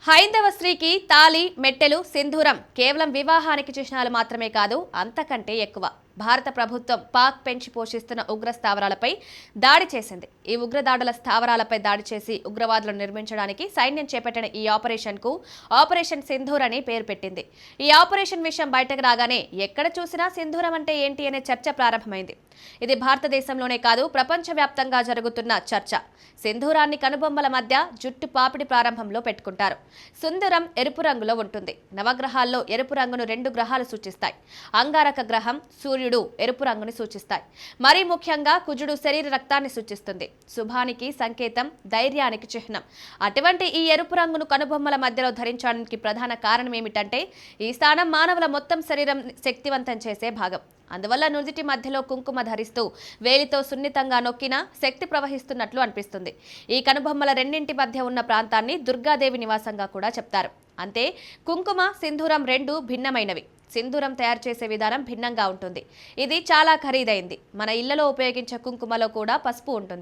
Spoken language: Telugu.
హైందవ స్త్రీకి తాళి మెట్టెలు సింధూరం కేవలం వివాహానికి చిహ్నాలు మాత్రమే కాదు, అంతకంటే ఎక్కువ. భారత ప్రభుత్వం పాక్ పెంచి పోషిస్తున్న ఉగ్ర స్థావరాలపై దాడి చేసింది. ఈ ఉగ్రదాడుల స్థావరాలపై దాడి చేసి ఉగ్రవాదులను నిర్మించడానికి సైన్యం చేపట్టిన ఈ ఆపరేషన్కు ఆపరేషన్ సింధూర్ అని పేరు పెట్టింది. ఈ ఆపరేషన్ విషయం బయటకు రాగానే ఎక్కడ చూసినా సింధూరం అంటే ఏంటి అనే చర్చ ప్రారంభమైంది. ఇది భారతదేశంలోనే కాదు, ప్రపంచవ్యాప్తంగా జరుగుతున్న చర్చ. సింధూరాన్ని కనుబొమ్మల మధ్య జుట్టు పాపిడి ప్రారంభంలో పెట్టుకుంటారు. సింధూరం ఎరుపు రంగులో ఉంటుంది. నవగ్రహాల్లో ఎరుపు రంగును 2 గ్రహాలు సూచిస్తాయి. అంగారక గ్రహం, సూర్యుడు ఎరుపు రంగుని సూచిస్తాయి. మరీ ముఖ్యంగా కుజుడు శరీర రక్తాన్ని సూచిస్తుంది. శుభానికి సంకేతం, ధైర్యానికి చిహ్నం. అటువంటి ఈ ఎరుపు రంగును కనుబొమ్మల మధ్యలో ధరించడానికి ప్రధాన కారణం ఏమిటంటే, ఈ స్థానం మానవుల మొత్తం శరీరం శక్తివంతం చేసే భాగం. అందువల్ల నుదిటి మధ్యలో కుంకుమ ధరిస్తూ వేలితో సున్నితంగా నొక్కినా శక్తి ప్రవహిస్తున్నట్లు అనిపిస్తుంది. ఈ కనుబొమ్మల రెండింటి మధ్య ఉన్న ప్రాంతాన్ని దుర్గాదేవి నివాసంగా కూడా చెప్తారు. అంతే, కుంకుమ, సింధూరం 2 భిన్నమైనవి. సింధూరం తయారు చేసే విధానం భిన్నంగా ఉంటుంది. ఇది చాలా ఖరీదైంది. మన ఇళ్లలో ఉపయోగించే కుంకుమలో కూడా పసుపు ఉంటుంది.